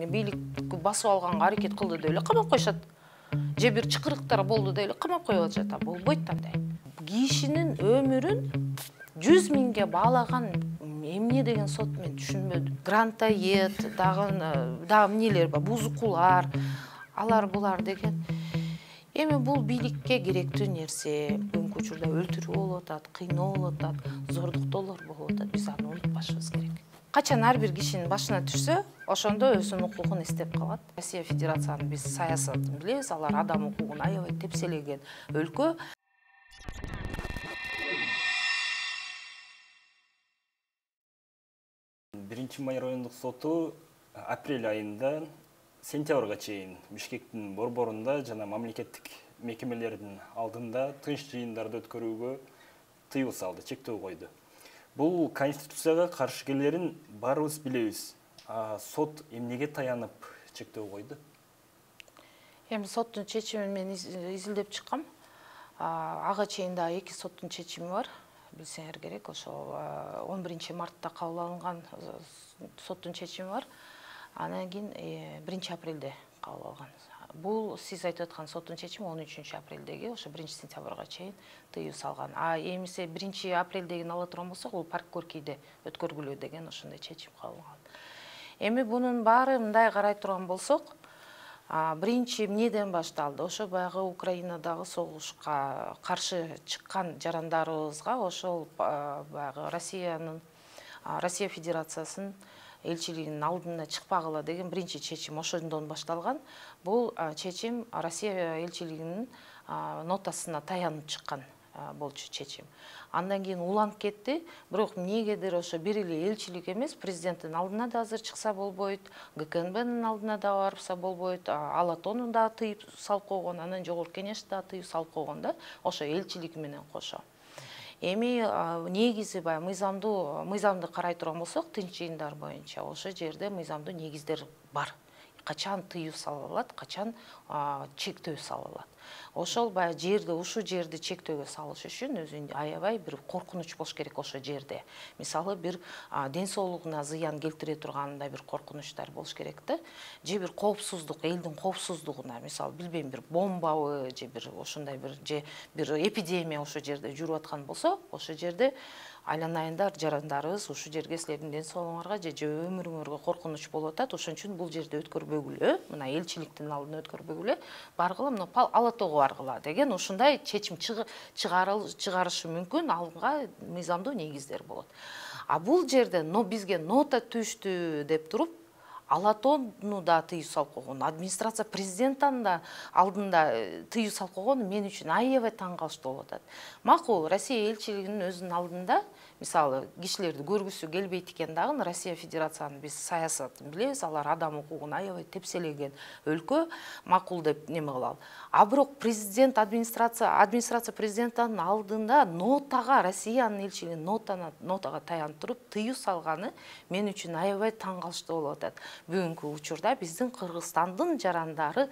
Бийлик басып алганга аракет кылды деп эле камап коюшат. Же бир чыкырыктар болду деп эле камап коюп атышат. Болбойт андай. Кишинин өмүрүн 100 миңге баалаган эмне деген сот мен түшүнбөдүм. Грантоед, дагы эмнелер бар, бузукулар, алар булар деген. Эми бул бийликке керектүү нерсе. Бүгүнкү учурда өлтүрүү болуп атат, кыйноо болуп атат, зордуктоолор болуп атат. Биз аны унутпашыбыз керек. Качан ар бир кишинин башына түшсө, ошондо өзүнүн укугун эстеп калат. Россия Федерациянын биз саясатын билебиз, алар адам укугун аябай тепселеген өлкө. Биринчи май райондук соту апрель айында сентябрга чейин Бишкектин борборунда жана мамлекеттик мекемелердин алдында тынч жыйындарды өткөрүүгө тыюу салды, чектөө койду. Бул конституцияга каршы келерин баарыбыз билебиз. Сот эмнеге таянып чектөө койду? Эми соттун чечимин мен изилдеп чыккам. Ага чейин да 2 соттун чечими бар. Билсеңер керек, ошол 11 мартта кабыл алынган соттун чечими бар. Анан кийин 1 апрелде кабыл алган. Бул сиз айтып аткан соттун чечими 13 апрелдеги, ошо 1 сентябрга чейин тыюу салган. Эмесе 1 апрелдегини ала турган болсок, бул парк Горкийде өткөргүлө деген ошондой чечим кабыл алган. Эми бунун баары мындай карай турган болсок, биринчи эмнеден башталды? Ошо баягы Украинадагы согушка каршы чыккан жарандарыбызга ошол баягы Россия Федерациясынын элчилигинин алдына чыкпагыла деген биринчи чечим ошондон башталган. Бул чечим Россия элчилигинин нотасына таянып чыккан болчу чечим. Андан кийин уланып кетти. Бирок эмнегедир ошо бир эле элчилик эмес, президенттин алдына да азыр чыкса болбойт, ГКНБнын алдына да барса болбойт, Алатонун да тыюп салып койгон, анан жогорку кеңеш да тыюп салып койгон да, ошо элчилик менен кошо. Эми негизи баягы мыйзамды карай турган болсок, тынч жыйындар боюнча ошо жерде мыйзамдуу негиздер бар. Качан тыюу сала алат, качан чектөө сала алат. Ошол баягы жерде, ушу жерди чектөөгө салыш үчүн өзүнүн аябай бир коркунуч болуш керек ошо жерде. Мисалы бир ден соолугуна зыян келтире тургандай бир коркунучтар болуш керек да. Же бир коопсуздук, элдин коопсуздугуна, мисалы билбейм, бир бомбабы, же бир ошондой бир эпидемия ошо жерде жүрүп аткан болсо, ошо жерде айланайында жарандарыбыз ушу жерге силердин ден соолугуңарга же өмүрүңөргө коркунуч болуп атат, ошон үчүн бул жерде өткөрбөгүлө, мына элчиликтин алдына өткөрбөгүлө, баргыла мына Алатоого баргыла деген ушундай чечим чыгарышы мүмкүн, алынга мыйзамдуу негиздер болот. Бул жерде бизге нота түштү деп туруп, Алатону да тыюу салып койгон, администрация президенттин да алдында тыюу салып койгон мен үчүн аябай таң калыштуу болуп атат. Макул, Россия элчилигинин өзүнүн алдында, мисалы, кишилерди көргүсү келбейт экен дагы, Россия Федерациянын биз саясатын билебиз, алар адам укугун аябай тепселеген өлкө, макул деп неме кылалы. Бирок президент, администрация президенттин алдында нотага, Россиянын элчилигинин нотага таянып туруп тыюу салганы мен үчүн аябай таң калыштуу болуп атат. Бүгүнкү учурда биздин Кыргызстандын жарандары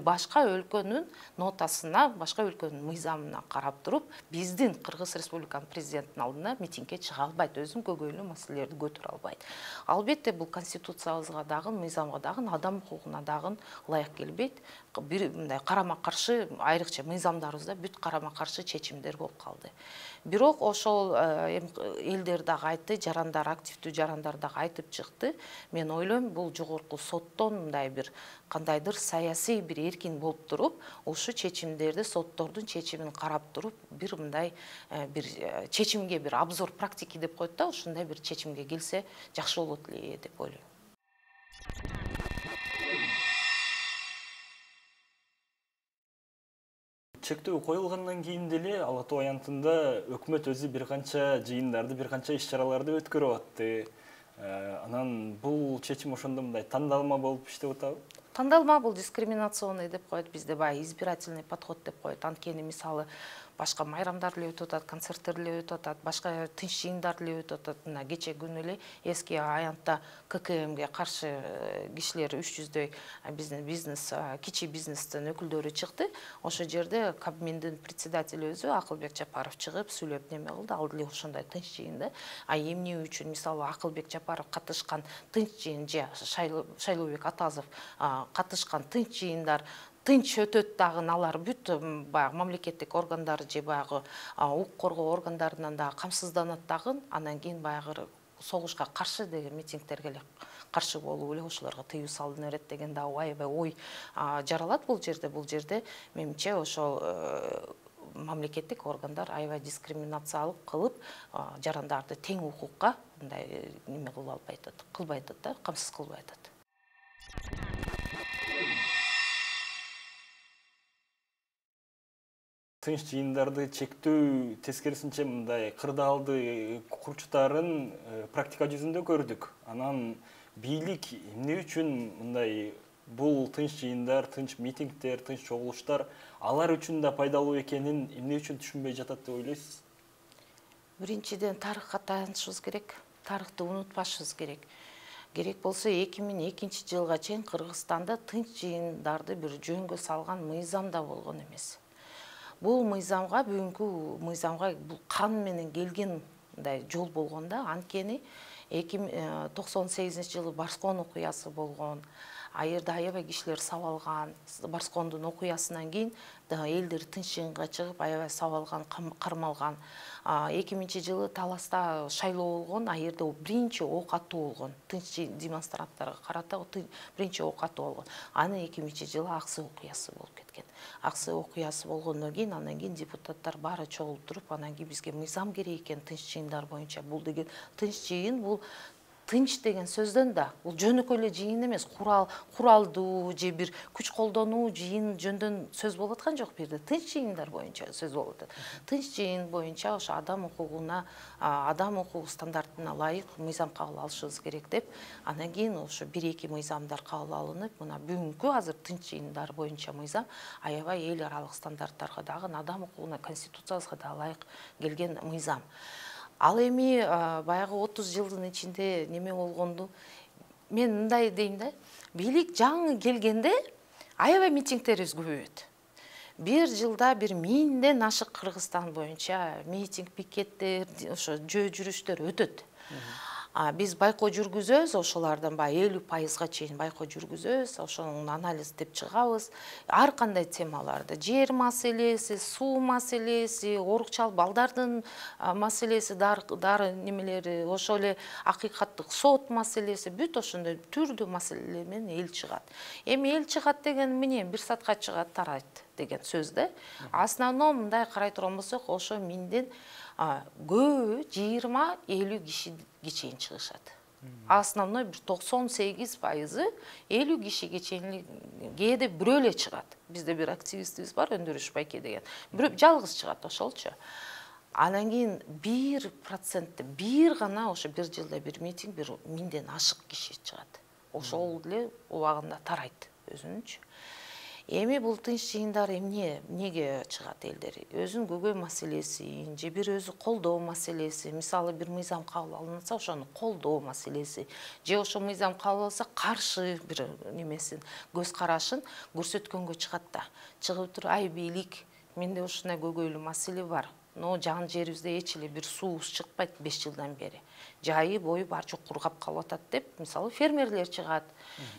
башка өлкөнүн нотасына, башка өлкөнүн мыйзамына карап туруп, биздин Кыргыз Республиканын президентинин алдына митингге чыга албайт, өзүнүн көйгөйлүү маселелерди көтөрө албайт. Албетте бул конституциябызга дагы, мыйзамга дагы, адам укугуна дагы ылайык келбейт. Бир мындай карама-каршы, айрыкча мыйзамдарыбызда бүт карама-каршы чечимдер болуп калды. Бирок ошол элдер дагы айтты, жарандар, активдүү жарандар дагы айтып чыкты. Мен ойлойм, бул жогорку соттон мындай бир кандайдыр саясий бир эркин болуп туруп, ушу чечимдерди, соттордун чечимин карап туруп, бир мындай бир чечимге бир обзор практики деп коет да, ушундай бир чечимге келсе жакшы болот эле деп ойлойм. Чектөө коюлгандан кийин деле Ала Тоо аянтында өкмөт өзү бир канча жыйындарды, бир канча иш-чараларды өткөрүп атты. Анан бул чечим ошондо мындай тандалма болуп иштеп атабы? Тандалма, бул дискриминационный деп коет, бизде баягы избирательный подход деп коет. Анткени мисалы башка майрамдар эле өтүп атат, концерттер эле өтүп атат, башка тынч жыйындар эле өтүп атат. Мына кече күнү эле эски аянтта ККМге каршы кишилер 300дөй бизнес, кичи бизнестин өкүлдөрү чыкты. Ошол жерде Кабминдин председатели өзү Акылбек Жапаров чыгып сүйлөп неме кылды, ал деле ошондой тынч жыйында. Эмне үчүн мисалы Акылбек Жапаров катышкан тынч жыйын же Шайлообек Атазов катышкан тынч жыйындар тынч өтөт дагы, алар бүт баягы мамлекеттик органдар же баягы укук коргоо органдарынан дагы камсызданат дагы, анан кийин баягы согушка каршы деген митингтерге эле каршы болуп эле ошолорго тыюу салына берет деген дагы аябай ой жаралат бул жерде. Бул жерде менимче ошол мамлекеттик органдар аябай дискриминациялык кылып, жарандарды тең укукка мындай неме кылбай атат да, камсыз кылбай атат. Тынч жыйындарды чектөө тескерисинче мындай кырдаалды курчтарын практика жүзүндө көрдүк. Анан бийлик эмне үчүн мындай бул тынч жыйындар, тынч митингдер, тынч чогулуштар алар үчүн да пайдалуу экенин эмне үчүн түшүнбөй жатат деп ойлойсуз? Биринчиден тарыхка таянышыбыз керек, тарыхты унутпашыбыз керек. Керек болсо 2002 жылга чейин Кыргызстанда тынч жыйындарды бир жөнгө салган мыйзам да болгон эмес. Бул мыйзамга, бүгүнкү мыйзамга бул кан менен келген жол болгон да, анткени 98-жылы Барскон окуясы болгон. Айырда аябай кишилер сабалган. Барскондун окуясынан кийин элдер тынч жыйынга чыгып аябай сабалган, кармалган. 2000-жылы Таласта шайлоо болгон, айырда биринчи ок атуу болгон. Тынч демонстранттарга карата биринчи ок атуу болгон. Аны 2000-жылы Аксы окуясы болуп кеткен. Аксы окуясы болгондон кийин анан кийин депутаттар баары чогулуп туруп, анан кийин бизге мыйзам керек экен тынч жыйындар боюнча. Бул деген тынч жыйын, бул тынч деген сөздөн да, бул жөнөкөй эле жыйын эмес, куралдуу же бир күч колдонуу жыйын жөндөн сөз болуп аткан жок. Бир тынч жыйындар боюнча сөз болуп атат. Тынч жыйын боюнча ошо адам укугуна, адам укугу стандартына ылайык мыйзам кабыл алышыбыз керек деп, анан кийин ошо 1-2 мыйзамдар кабыл алынып, мына бүгүнкү азыр тынч жыйындар боюнча мыйзам аябай эл аралык стандарттарга дагы, адам укугуна, конституциябызга да ылайык келген мыйзам. Ал эми баягы 30 жылдын ичинде неме болгонду мен мындай дейм да, бийлик жаңы келгенде аябай митингтерибиз көбөйөт. Бир жылда 1000ден ашык Кыргызстан боюнча митинг, пикеттер, ошо жөө жүрүштөр өтөт. Биз байкоо жүргүзөбүз, ошолардан 50%га чейин байкоо жүргүзөбүз, ошонун анализдеп чыгабыз. Ар кандай темаларды, жер маселеси, суу маселеси, орукчал балдардын маселеси, дары немелери, ошол эле акыйкаттык сот маселеси, бүт ошондой түрдүү маселелер менен эл чыгат. Эми эл чыгат деген эмне? 1 саатка чыгат, тарайт деген сөз да. Основном мындай карай турган болсок, ошо 1000ден көбү 20-50 кишиге чейин чыгышат. Основной 98% 50 кишиге чейин, кээде бирөө эле чыгат. Бизде бир активистибиз бар, Өндүрүш Байке деген. Бирөө жалгыз чыгат ошолчу. Анан кийин 1% бир гана ошо бир жылда бир митинг 1000ден ашык киши чыгат. Ошол эле убагында тарайт өзүнчү. Эми бул тынч жыйындар эмнеге чыгат элдер? Өзүнүн көйгөй маселесин, же бир өзү колдоо маселеси, мисалы бир мыйзам кабыл алынса, ошону колдоо маселеси, же ошо мыйзам кабыл алса каршы бир немесин, көз карашын көрсөткөнгө чыгат да. Чыгып туруп, ай бийлик, менде ушундай көйгөйлүү маселе бар. Но жан жерибизде эч эле бир суубуз чыкпайт 5 жылдан бери. Жайы бою бар жок кургап калып атат деп, мисалы фермерлер чыгат.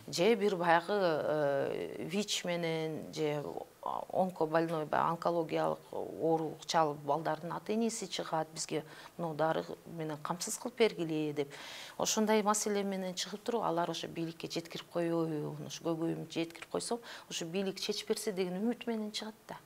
Же бир баягы ВИЧ менен же онкобольной, онкологиялык ооручал балдардын ата-энеси чыгат, бизге мына дары менен камсыз кылып бергиле деп. Ошондой маселе менен чыгып туруп, алар ошо бийликке жеткирип коёбу, ошо көйгөйүмдү жеткирип койсом, ошо бийлик чечип берсе деген үмүт менен чыгат да.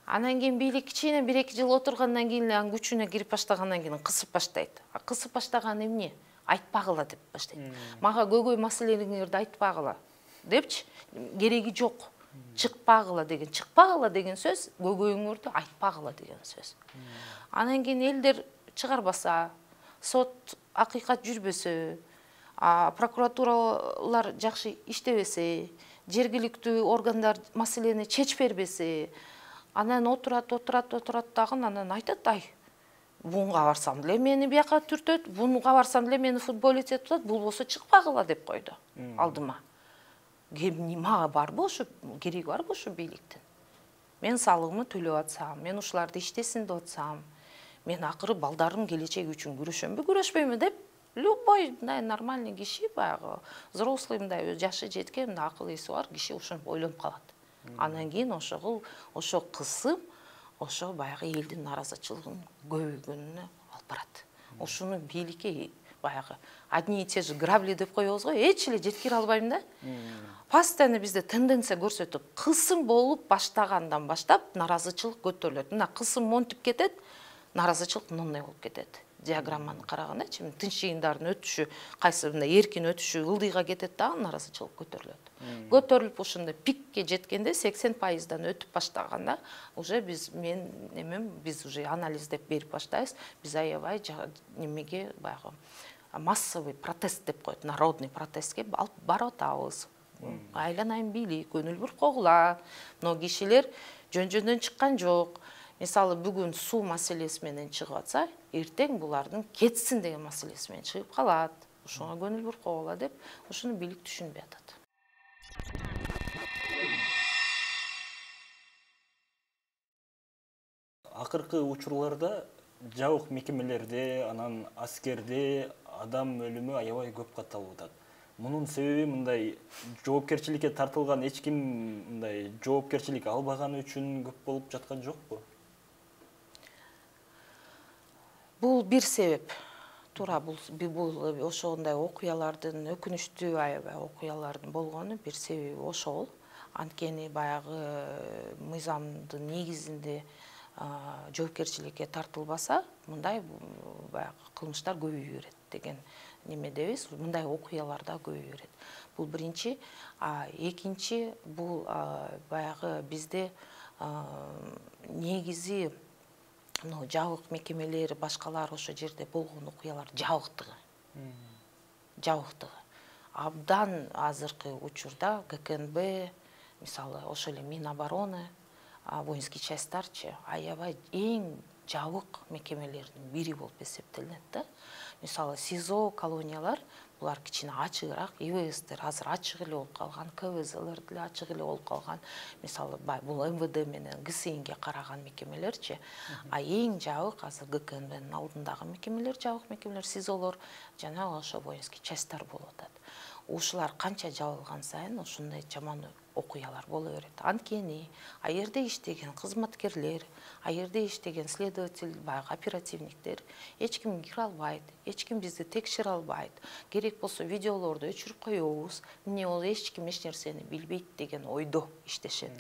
Анан кийин бийлик кичине 1-2 жыл отургандан кийин эле күчүнө кирип баштагандан кийин кысып баштайт. Кысып баштаган эмне? Айтпагыла деп баштайт. Мага көйгөй маселелериңерди айтпагыла депчи, кереги жок. Чыкпагыла деген сөз, көйгөйүңөрдү айтпагыла деген сөз. Анан кийин элдер чыгарбаса, сот акыйкат жүрбөсө, прокуратуралар жакшы иштебесе, жергиликтүү органдар маселени чечип бербесе, Анан отурат дагы, анан айтат, ай, бунга барсам деле мени бияка түртөт, бунга барсам деле мени футболист этип атат, бул болсо чыкпагыла деп койду алдыма. Мага барбы ошо, кереги барбы ошо бийликтин? Мен салыгымы төлөп атсам, мен ушуларды иштесин деп атсам, мен акыры балдарым келечеги үчүн күрөшөмбү, күрөшпөймү деп любой мындай нормальный киши, баягы взрослый мындай жашы жеткен, мындай акыл эси бар киши ошентип ойлонуп калат. Анан кийин ошо кысым ошо баягы элдин наразычылыгын көбөйгөнүнө алып барат. Ушуну бийликке баягы одни и те же грабли деп коебуз го, эч эле жеткире албайм да. Постоянно бизде тенденция көрсөтүп, кысым болуп баштагандан баштап наразычылык көтөрүлөт. Мына кысым монтип кетет, наразычылык мындай болуп кетет. Диаграмманы карагандачы, тынч жыйындардын өтүшү, кайсы мындай эркин өтүшү ылдыйга кетет дагы наразычылык көтөрүлөт. Көтөрүлүп ушундай пикке жеткенде 80%дан өтүп баштаганда уже биз уже анализдеп берип баштайбыз. Биз аябай немеге баягы массовый протест деп коет, народный протестке алып барып атабыз. Айланайын бийлик, көңүл бир когула. Но кишилер жөн-жөндөн чыккан жок. Мисалы бүгүн суу маселеси менен чыгып атса, эртең булардын кетсин деген маселеси менен чыгып калат. Ушуга көңүл бир когула деп, ушуну бийлик түшүнбөй атат. Акыркы учурларда жабык мекемелерде, анан аскерде адам өлүмү аябай көп катталып атат. Мунун себеби мындай жоопкерчиликке тартылган эч ким мындай жоопкерчилик албаганы үчүн көп болуп жаткан жокпу? Бул бир себеп. Туура бул ошондой окуялардын, өкүнүчтүү аябай окуялардын болгону бир себеби ошол. Анткени баягы мыйзамдын негизинде жоопкерчиликке тартылбаса, мындай баягы кылмыштар көбөйө берет деген немедебиз, мындай окуялар да көбөйө берет. Бул биринчи, экинчи бул баягы бизде негизи жабык мекемелери, башкалар ошо жерде болгон окуялар жабыктыгы. Абдан азыркы учурда ГКНБ, мисалы ошо эле Минобороны, воинский частьтарчы аябай эң жабык мекемелердин бири болуп эсептелинет да. Мисалы СИЗО, колониялар булар кичине ачыгыраак, ИВСтер азыр ачык эле болуп калган, КВЗлер деле ачык эле болуп калган. Мисалы бул МВД менен ГСИНге караган мекемелерчи, эң жабык азыр ГКНБнын алдындагы мекемелер, жабык мекемелер, СИЗОлор жана ошо воинский частьтар болуп атат. Ушулар канча жабылган сайын ушундай жаман окуялар боло берет. Анткени аерде иштеген кызматкерлер, аерде иштеген следователь, баягы оперативниктер эч ким кире албайт, эч ким бизди текшере албайт. Керек болсо видеолорду өчүрүп коебуз. Эмне ол эч ким эч нерсени билбейт деген ойдо иштешет.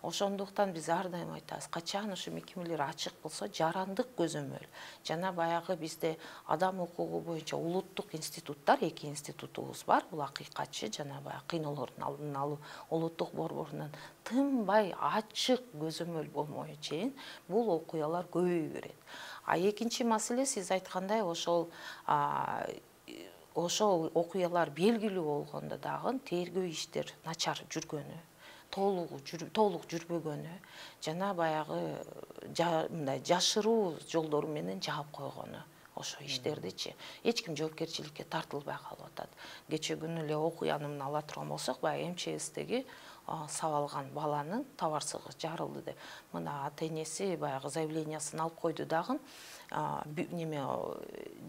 Ошондуктан биз ар дайым айтабыз, качан ушу мекемелер ачык болсо, жарандык көзөмөл жана баягы бизде адам укугу боюнча улуттук институттар, эки институтубуз бар. Бул акыйкатчы жана баягы кыйноолордун алдын алуу улуттук борборунан тынбай ачык көзөмөл болмою чейин бул окуялар көбөйө берет. Экинчи маселе, сиз айткандай, ошол окуялар белгилүү болгондо дагы тергөө иштер начар жүргөнү, толук жүрбөгөнү жана баягы мындай жашыруу жолдору менен жаап койгону ошо иштердичи эч ким жоопкерчиликке тартылбай калып атат. Кече күнү эле окуяны мына ала турган болсок, баягы МЧСтеги сабалган баланын товарсызы жарылды деп. Мына ата-энеси баягы заявлениясын алып койду дагы,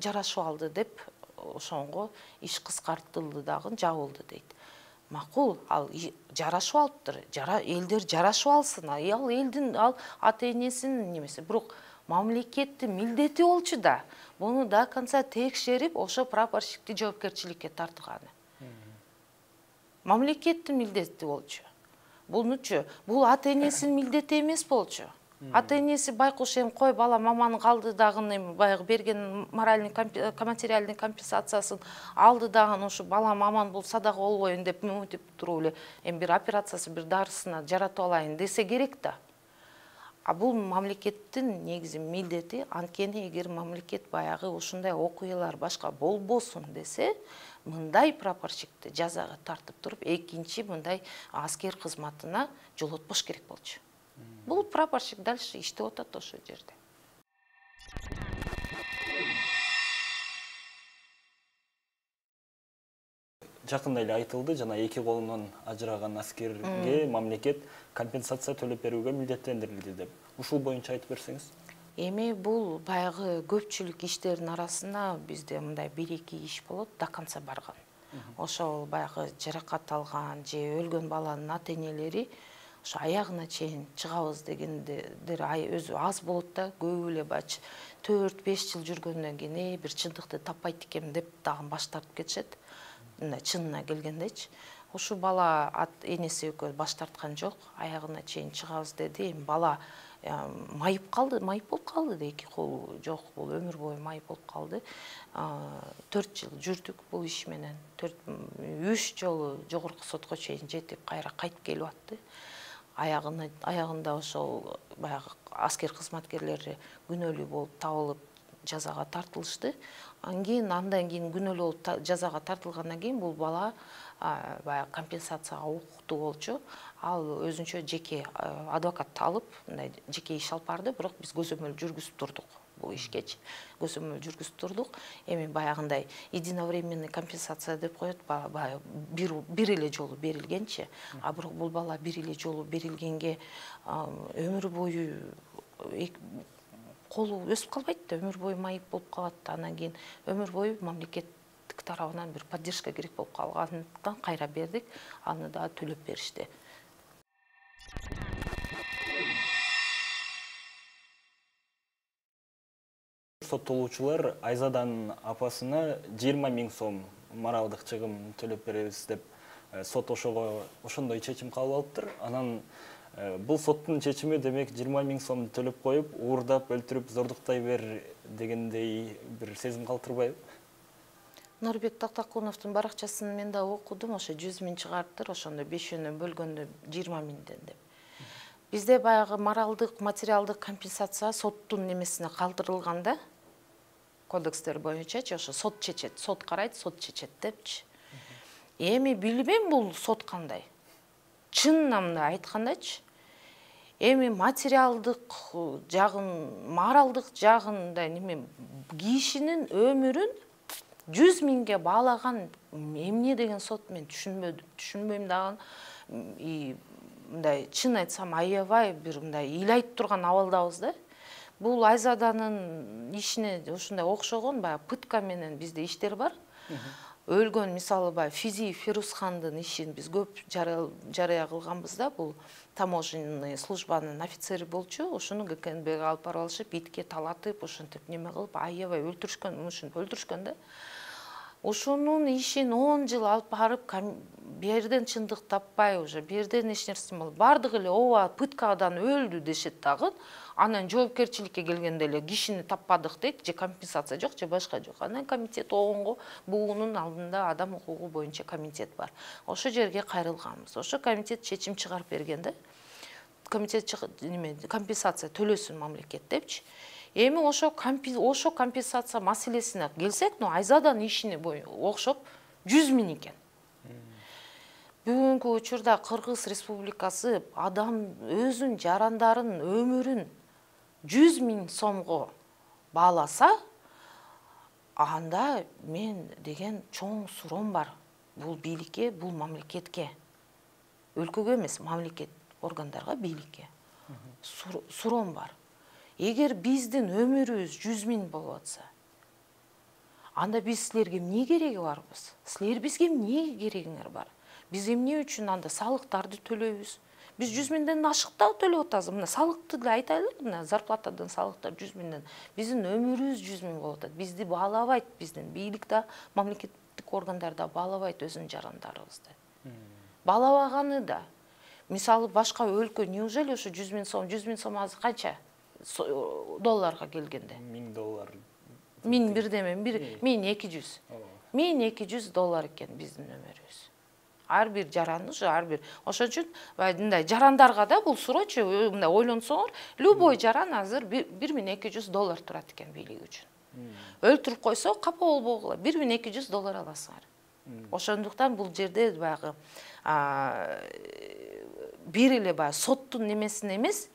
жарашып алды деп ошонго иш кыскартылды дагы, жабылды дейт. Макул, ал жарашып алыптыр, элдер жарашып алсын, ал элдин, ал ата-энесинин немеси. Бирок мамлекеттин милдети болчу да, буну до конца текшерип, ошо прапорщикти жоопкерчиликке тартканы. Мамлекеттин милдети болчу. Бунучу, бул ата-энесинин милдети эмес болчу. Ата-энеси байкуш эми кой бала маманын калды дагы баягы берген моральный, материальный компенсациясын алды дагы, ушу бала маман бул садага болбойн деп мынтип туруп эле эми бир операциясы, бир дарысына жаратып алайын десе керек да. Бул мамлекеттин негизи милдети. Анткени эгер мамлекет баягы ушундай окуялар башка болбосун десе, мындай прапорщикти жазага тартып туруп, экинчи мындай аскер кызматына жолотпош керек болчу. Бул прапорщик дальше иштеп атат ошол жерде. Жакында эле айтылды, жана эки колунан ажыраган аскерге мамлекет компенсация төлөп берүүгө милдеттендирилди деп. Ушул боюнча айтып берсеңиз. Эми бул баягы көпчүлүк иштердин арасында бизде мындай 1-2 иш болот, до конца барган. Ошол баягы жаракат алган же өлгөн баланын ата-энелери ошо аягына чейин чыгабыз дегендер өзү аз болот да, көбү эле 4-5 жыл жүргөндөн кийин бир чындыкты таппайт экенмин деп дагы баш тартып кетишет. Мындай чынына келгендечи. Ушул бала энеси экөө баш тарткан жок, аягына чейин чыгабыз деди. Эми бала майып болуп калды да, эки колу жок, бул өмүр бою майып болуп калды. 4 жыл жүрдүк бул иш менен. 3 жолу жогорку сотко чейин жетип, кайра кайтып келип атты. Аягында ошол баягы аскер кызматкерлери күнөөлүү болуп табылып, жазага тартылышты. Андан кийин күнөөлүү болуп жазага тартылгандан кийин бул бала баягы компенсацияга укуктуу болчу. Ал өзүнчө жеке адвокат алып, мындай жеке иш алып барды, бирок биз көзөмөл жүргүзүп турдук. Бул ишкечи көзөмөл жүргүзүп турдук. Эми баягындай единовременный компенсация деп коет, баягы бир эле жолу берилгенчи. А бирок бул бала бир эле жолу берилгенге өмүр бою колу өсүп калбайт да, өмүр бою майып болуп калат. Андан кийин өмүр бою мамлекеттик тарабынан бир поддержка керек болуп калгандыктан кайра бердик, аны да төлөп беришти. Соттолуучулар Айзаданын апасына 20 000 сом моралдык чыгым төлөп беребиз деп сот ошондой чечим кабыл алыптыр. Анан бул соттун чечими демек 20 000 сом төлөп коюп, уурдап, өлтүрүп, зордуктай бер дегендей бир сезим калтырбайбы? Нурбек Тактакуновдун баракчасын мен да окудум, ошо 100 000 чыгарыптыр, ошондо 5-өнө бөлгөндө 20 000ден деп. Бизде баягы моралдык, материалдык компенсация соттун немесине калтырылганда, кодекстер боюнча, ошо сот чечет, сот карайт, сот чечет депчи. Эми билбейм бул сот кандай. Чынынан мындай айткандачы, эми материалдык жагын, моралдык жагында неме кишинин өмүрүн 100 000ге баалаган эмне деген сот мен түшүнбөйм дагы. Мындай чын айтсам аябай бир мындай ыйлайт турган абалдабыз да. Бул Айзаданын ишине ушундай окшогон баягы пытка менен бизде иштер бар. Өлгөн мисалы баягы Фирузхандын ишин биз көп жарыя кылганбыз да. Бул таможенный службанын офицери болчу, ошону КНБга алып барып алышып, итке талатып, ошентип неме кылып, аябай өлтүрүшкөн да. Ошонун ишин 10 жыл алып барып, берден чындык таппай, уже берден эч нерсе болуп, бардыгы эле ооба пыткадан өлдү дешет дагы. Анан жоопкерчиликке келгенде эле кишини таппадык дейт, же компенсация жок, же башка жок. Анан комитет огонго, буунун алдында адам укугу боюнча комитет бар. Ошо жерге кайрылганбыз. Ошо комитет чечим чыгарып бергенде, комитет компенсация төлөсүн мамлекет депчи. Эми ошо компенсация маселесине келсек, Айзаданын ишине окшоп 100 000 экен. Бүгүнкү учурда Кыргыз Республикасы адам өзүн жарандарын өмүрүн 100 000 сомго бааласа, анда мен деген чоң суроом бар. Бул бийликке, бул мамлекетке. Өлкөгө эмес, мамлекет органдарга, бийликке. Суроом бар. Эгер биздин өмүрүбүз 100 000 болуп атса, анда биз силерге эмне кереги барбыз? Силер бизге эмне керегиңер бар? Биз эмне үчүн анда салыктарды төлөйбүз? Биз 100 000ден ашык да төлөп атабыз. Мына салыкты деле айтайлы, мына зарплатадан салыктар 100 000ден. Биздин өмүрүбүз 100 000 болуп атат. Бизди баалабайт, биздин бийлик да, мамлекеттик органдар да баалабайт өзүнүн жарандарыбызды. Баалабаганы да. Мисалы башка өлкө, неужели ошо 100 000 сом, 100 000 сом азыр канча долларга келгенде? $1000. 1000 бирдеме, 1200. 1200 доллар экен биздин өмүрүбүз. Ар бир жараны, ар бир. Ошон үчүн мындай жарандарга да бул суроочу, мындай ойлонсоңор, любой жаран азыр 1200 доллар турат экен бийлик үчүн. Өлтүрүп койсо капа болбогула 1200 доллар аласыңар. Ошондуктан бул жерде баягы бир эле баягы соттун немесине эмес,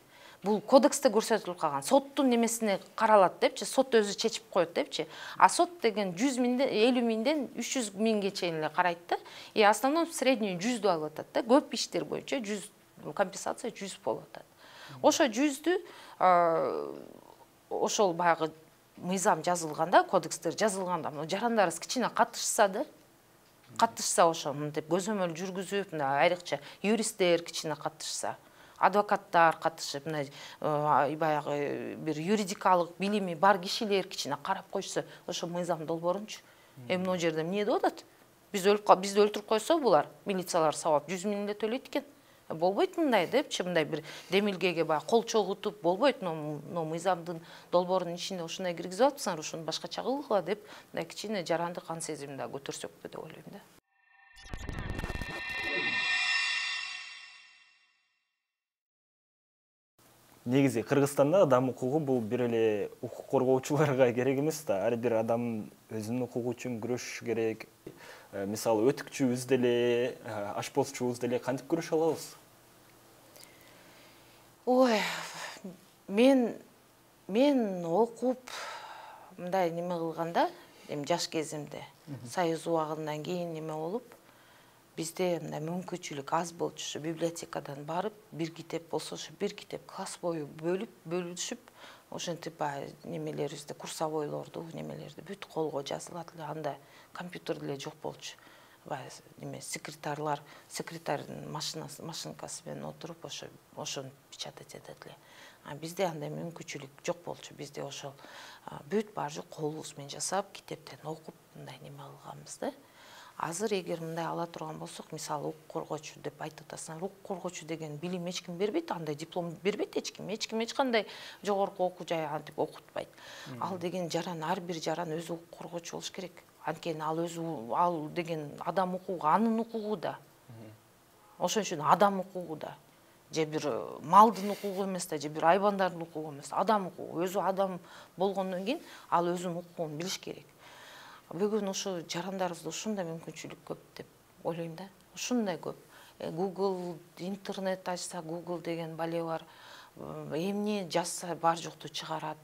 бул кодексте көрсөтүлүп калган. Соттун немесине каралат депчи, сот өзү чечип коет депчи. А сот деген 100 миңден 50 миңден 300 миңге чейин эле карайт да. И основном средний 100ду алып атат да. Көп иштер боюнча 100 компенсация 100 болуп атат. Ошо 100ду ошол баягы мыйзам жазылганда, кодекстер жазылганда, жарандарыбыз кичине катышса да, катышса ошо мынтип көзөмөл жүргүзүп, айрыкча юристтер кичине катышса, адвокаттар катышып, баягы бир юридикалык билими бар кишилер кичине карап койсо, ошо мыйзам долбоорунчу. Эмне жерде эмне деп атат? Бизди өлтүрүп койсо булар, милициялар сабап 100 миң эле төлөйт экен. Болбойт мындай депчи, мындай бир демилгеге баягы кол чогутуп болбойт. Но мыйзамдын долбоорунун ичинде ушундай киргизип атсаңар, ушуну башкача кылгыла деп, мындай кичине жарандык ан сезимди да көтөрсөкпү деп ойлойм да. Негизи Кыргызстанда адам укугу бул бир эле укук коргоочуларга керек эмес да. Ар бир адам өзүнүн укугу үчүн күрөшүш керек. Мисалы өтүкчүбүз деле, ашпозчубуз деле кантип күрөшө алабыз? Ой, мен окуп мындай неме кылганда, жаш кезимде, Союз убагынан кийин неме болуп, бизде мындай мүмкүнчүлүк аз болчу, библиотекадан барып, бир китеп болсо, ошо бир китеп класс бою бөлүшүп, ошентип немелерибизди, курсовойлорду, немелерди бүт колго жазылат эле, анда компьютер деле жок болчу. Секретардын машинкасы менен отуруп, ошону печатать этет эле. Бизде андай мүмкүнчүлүк жок болчу. Бизде ошол бүт баары колубуз менен жасап, китептен окуп, мындай неме кылганбыз да. Азыр эгер мындай ала турган болсок, мисалы укук коргоочу деп айтып атасыңар, укук коргоочу деген билим эч ким бербейт, андай диплом бербейт эч ким. Эч кандай жогорку окуу жай антип окутпайт. Ал деген жаран, ар бир жаран өзү укук коргоочу болуш керек. Анткени ал деген адам укугу, анын укугу да. Ошон үчүн адам укугу да. Же бир малдын укугу эмес да, же бир айбандардын укугу эмес, адам укугу. Өзү адам болгондон кийин ал өзүнүн укугун билиш керек. Бүгүн ушу жарандарыбызда ушундай мүмкүнчүлүк көп деп ойлойм да. Ушундай көп. Google, интернет ачса, Google деген бале бар. Эмне жазса бар жокту чыгарат.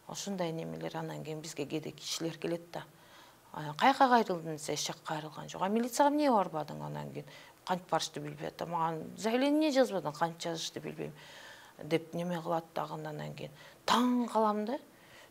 Ошундай немелер, анан кийин бизге кээде кишилер келет да. Кайка кайрылдың десе, эч жакка кайрылган жок. Милицияга эмне барбадың? Анан кийин кантип барышты билбей атам. Маган заявление эмне жазбадың? Кантип жазышты билбейм деп неме кылат дагы. Анан кийин таң калам да.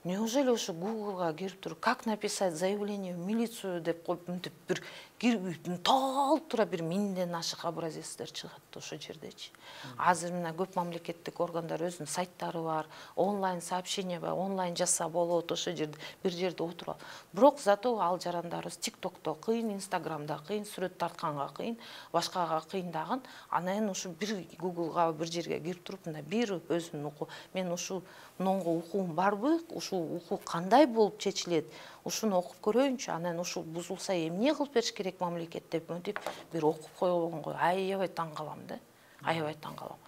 Неужели ошо Google'га кирип туруп, как написать заявление в милицию деп коюп, мынтип бир кирип толтура бир 1000ден ашык образецтер чыгат ошо жердечи. Азыр мына көп мамлекеттик органдар өзүнүн сайттары бар, онлайн сообщение бар, онлайн жазса болот, ошо жерде бир жерде отуруп. Бирок зато ал жарандарыбыз TikTokто кыйын, Instagramда кыйын, сүрөт тартканга кыйын, башкага кыйындагын. Анан ушу бир Google'га бир жерге кирип туруп, мына бир өзүнүн укугу, мен ушу нонго укугум барбы, ушул укук кандай болуп чечилет, ушуну окуп көрөйүнчү, анан ушул бузулса эмне кылып бериш керек мамлекет деп мынтип бир окуп койгон го. Аябай таң калам да. Аябай таң калам.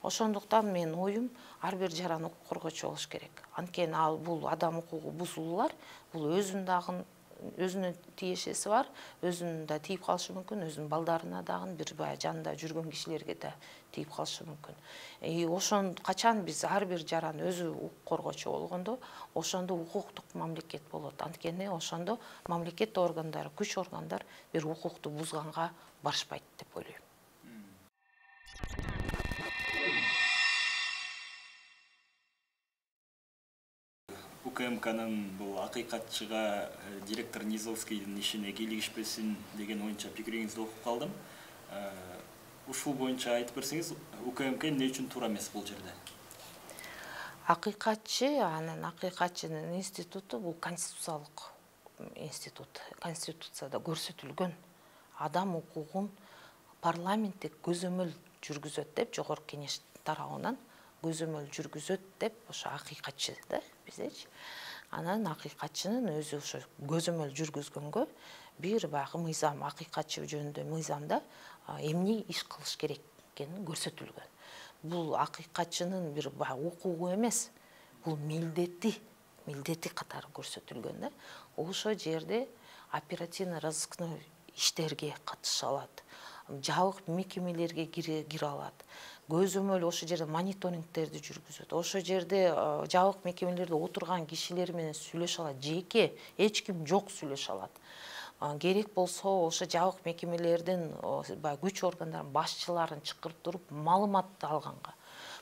Ошондуктан мен оюм, ар бир жаран укук коргоочу болуш керек. Анткени ал бул адам укугу бузулуулар, бул өзүнүн тиешеси бар, өзүнүн да тийип калышы мүмкүн, өзүнүн балдарына дагы, бир баягы жанында жүргөн кишилерге да тийип калышы мүмкүн. Ошон качан биз ар бир жаран өзү укук коргоочу болгондо, ошондо укуктук мамлекет болот. Анткени ошондо мамлекет органдары, күч органдар бир укукту бузганга барышпайт деп ойлойм. УКМКнын бул акыйкатчыга директор Низовскийдин ишине кийлигишпесин деген оюнча пикириңизди окуп калдым. Ушул боюнча айтып берсеңиз, УКМК эмне үчүн туура эмес бул жерде? Акыйкатчы, анан акыйкатчынын институту бул конституциялык институт. Конституцияда көрсөтүлгөн адам укугун парламенттик көзөмөл жүргүзөт деп, жогорку кеңеш тарабынан көзөмөл жүргүзөт деп, ошо акыйкатчы да биздечи. Анан акыйкатчынын өзү ошо көзөмөл жүргүзгөнгө бир баягы мыйзам, акыйкатчы жөнүндө мыйзамда эмне иш кылыш керек экени көрсөтүлгөн. Бул акыйкатчынын бир укугу эмес, бул милдети катары көрсөтүлгөн да. Ошо жерде оперативно розыскной иштерге катыша алат. жабык мекемелерге кире алат. Көзөмөл ошол жерде мониторингтерди жүргүзөт. Ошол жерде жабык мекемелерде отурган кишилер менен сүйлөшө алат. Жеке эч ким жок сүйлөшө алат. Керек болсо ошо жабык мекемелердин күч органдарынын башчыларын чакырып туруп маалыматты алганга.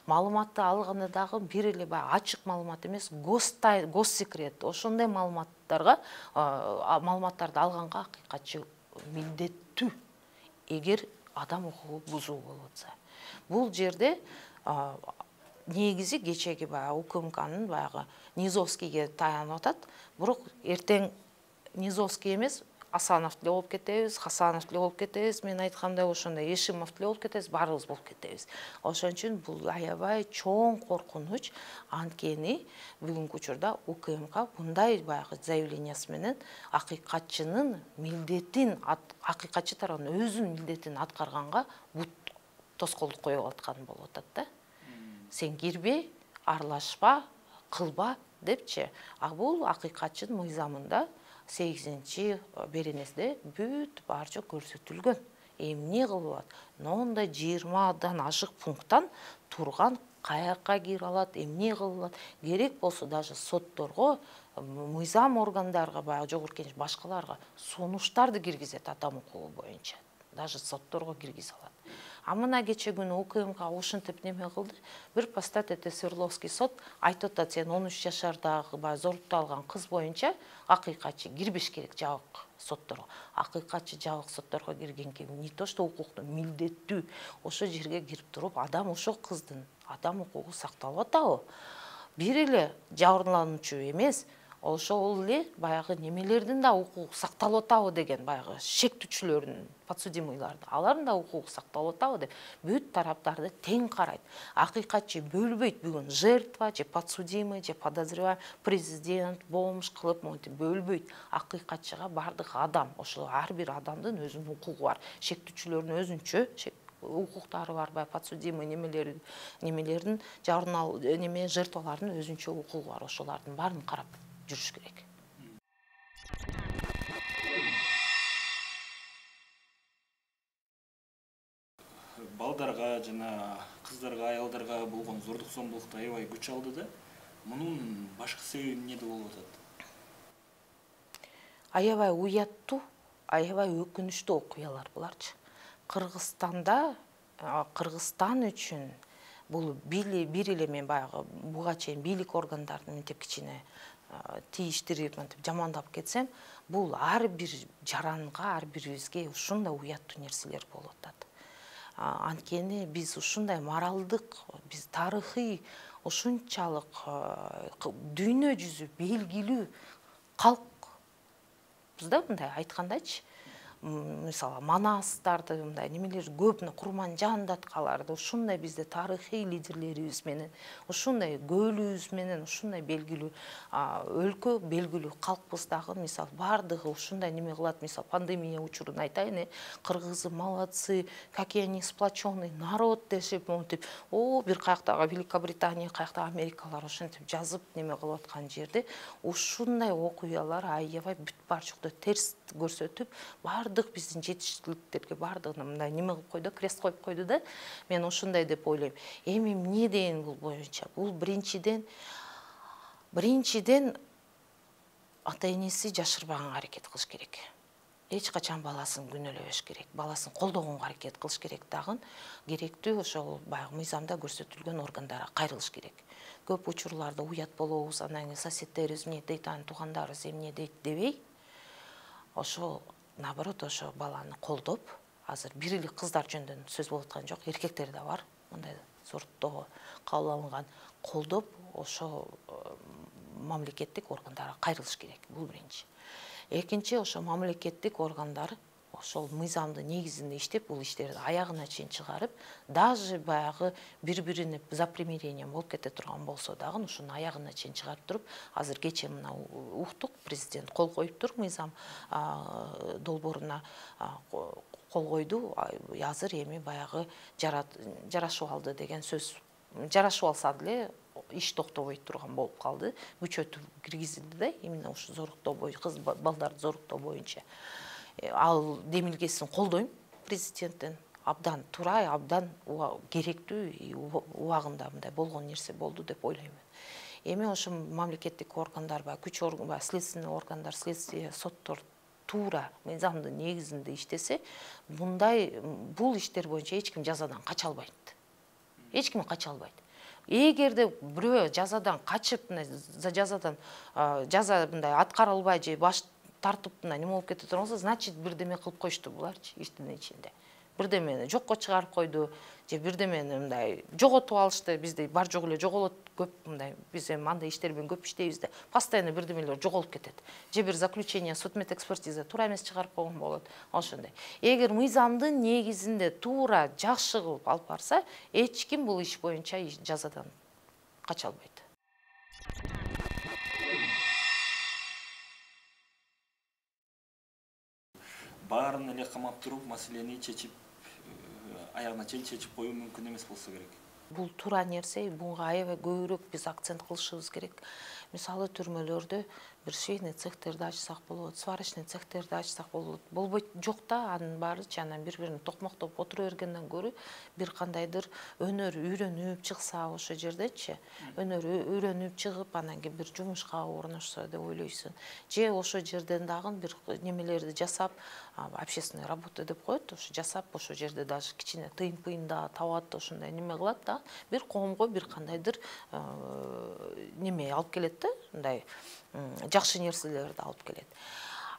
Маалыматты алганда дагы бир эле ачык маалымат эмес, госсекрет. Ошондой маалыматтарды алганга акыйкатчы милдеттүү. Эгер адам укугу бузуу болуп атса. Бул жерде негизи кечеги УКМКнын баягы Низовскийге таянып атат. Бирок эртең Низовский эмес, Асанов деле болуп кетебиз, Хасанов деле болуп кетебиз, мен айткандай ошондой Эшимов деле болуп кетебиз, баарыбыз болуп кетебиз. Ошон үчүн бул аябай чоң коркунуч. Анткени бүгүнкү учурда УКМК мындай баягы заявлениясы менен акыйкатчынын милдетин, акыйкатчы тарабынан өзүнүн милдетин аткарганга бут тоскоолдук коюп аткан болуп атат да. Сен кирбе, аралашпа, кылба депчи. А бул акыйкатчынын мыйзамында 8-чи беренесинде бүт барча көрсөтүлгөн. Эмне кылып атат? Мындай 20дан ашык пункттан турган каяка кире алат, эмне кылып атат? Керек болсо даже сотторго, мыйзам органдарга, баягы жогорку кеңеш башкаларга сунуштарды киргизет адам укугу боюнча. Даже сотторго киргизе алат. А мына кече күнү УКМК ушинтип неме кылды. Бир постат Свердловский сот айтып атат, сен 13 жашардагы зорукталган кыз боюнча акыйкатчы кирбеш керек жабык сотторго. Акыйкатчы жабык сотторго киргенге не то что укукту милдеттүү. Ошо жерге кирип туруп, адам ошо кыздын адам укугу сакталып атабы? Бир эле жабырлануучу эмес, ошол эле баягы немелердин да укугу сакталып атабы деген баягы шектүүчүлөрдүн, подсудимыйлардын, алардын да укугу сакталып атабы деп бүт тараптарды тең карайт. Акыйкатчы бөлбөйт, бүгүн жертва же подсудимый же подозреваемый, президент, бомж кылып монтип бөлбөйт. Акыйкатчыга бардык адам, ошол ар бир адамдын өзүнүн укугу бар. Шектүүчүлөрдүн өзүнчө укуктары бар, подсудимый немелердин жертвалардын өзүнчө укугу бар. Ошолардын баарын карап жүрүш керек. Балдарга жана кыздарга, аялдарга болгон зордук зомбулукта аябай күч алды да. Мунун башкы себеби эмнеде болуп атат? Аябай уяттуу, аябай өкүнүчтүү окуялар буларчы. Кыргызстан үчүн бул бир эле мен баягы буга чейин бийлик органдарын мынтип кичине тийиштирип, мынтип жамандап кетсем, бул ар бир жаранга, ар бирибизге ушундай уяттуу нерселер болуп атат. Анткени биз ушундай моралдык, биз тарыхый, ушунчалык дүйнө жүзү белгилүү калкпыз да, мындай айткандачы. Мисалы Манастарды, мындай немелер көп, Курманжан даткаларды, ушундай бизде тарыхый лидерлерибиз менен, ушундай көлүбүз менен, ушундай белгилүү өлкө, белгилүү калкпыз дагы, мисалы бардыгы ушундай неме кылат, мисалы пандемия учурун айтайын, кыргызы молодцы, какие они сплоченный народ дешип, монтип, бир каяктагы Великобритания, каяктагы Америкалар ошентип жазып неме кылып аткан жерде, ушундай окуялар аябай бүт барчыкты терс көрсөтүп, бардык биздин жетиштүүлүктөргө бардыгына мындай неме кылып койду, крест коюп койду да. Мен ушундай деп ойлойм. Эми эмне дейин бул боюнча? Бул биринчиден ата-энеси жашырбаганга аракет кылыш керек. Эч качан баласын күнөөлөбөш керек, баласын колдогонго аракет кылыш керек дагы. Керектүү ошол баягы мыйзамда көрсөтүлгөн органдарга кайрылыш керек. Көп учурларда уят болобуз, анан кийин соседтерибиз эмне дейт, анын туугандарыбыз эмне дейт дебей, ошо наоборот ошо баланы колдоп, азыр бир эле кыздар жөнүндө сөз болуп аткан жок, эркектер да бар, мындай зордуктоого кабыл алынган, колдоп, ошо мамлекеттик органдарга кайрылыш керек. Бул биринчи. Экинчи, ошо мамлекеттик органдар ошол мыйзамдын негизинде иштеп, бул иштерди аягына чейин чыгарып, даже баягы бири-бирине за примирением болуп кете турган болсо дагы, ушуну аягына чейин чыгарып туруп, азыр кече мына уктук, президент кол коюптур мыйзам долбооруна кол койду. Азыр эми баягы жарашып алды деген сөз, жарашып алса деле иш токтобой турган болуп калды. Күчөтүп киргизилди да, именно ушу зоруктоо боюнча, кыз балдарды зоруктоо боюнча. Ал демилгесин колдойм, президенттен абдан туура, абдан керектүү убагында мындай болгон нерсе болду деп ойлоймун. Эми ошо мамлекеттик органдар, күч орган, следственный органдар, следствие, соттор туура мыйзамдын негизинде иштесе, бул иштер боюнча эч ким жазадан кача албайт. Эч ким кача албайт. Эгерде бирөө жазадан качып, жаза мындай аткарылбай же баш тартып неме болуп кете турган болсо, значит бирдеме кылып коюшту буларчы иштин ичинде. Бирдемени жокко чыгарып койду, же бирдемени мындай жоготуп алышты. Бизде бар жок эле жоголот көп мындай. Биз эми андай иштер менен көп иштейбиз да, постоянно бирдемелер жоголуп кетет. Же бир заключение, судмед экспертиза туура эмес чыгарып койгон болот. Ошондой. Эгер мыйзамдын негизинде туура жакшы кылып алып барса, эч ким бул иш боюнча жазадан кача албайт. Баарын эле камап туруп, маселени чечип, аягына чейин чечип коюу мүмкүн эмес болсо керек. Бул туура нерсе, буга аябай көбүрөөк биз акцент кылышыбыз керек. Мисалы түрмөлөрдө бир швейный цехтерди ачсак болот, сварочный цехтерди ачсак болот. Болбойт жок да, анын баары анан бири-бирин токмоктоп отура бергенден көрү бир кандайдыр өнөр үйрөнүп чыкса ошо жердечи, өнөр үйрөнүп чыгып, анан кийин бир жумушка орношсо деп ойлойсуң. Же ошо жерден дагы бир немелерди жасап, общественный работа деп коет, ошо жасап, ошо жерде даже кичине тыйын-пыйын да табат, ошондой неме кылат да, бир коомго бир кандайдыр неме алып келет да, мындай жакшы нерселерди алып келет.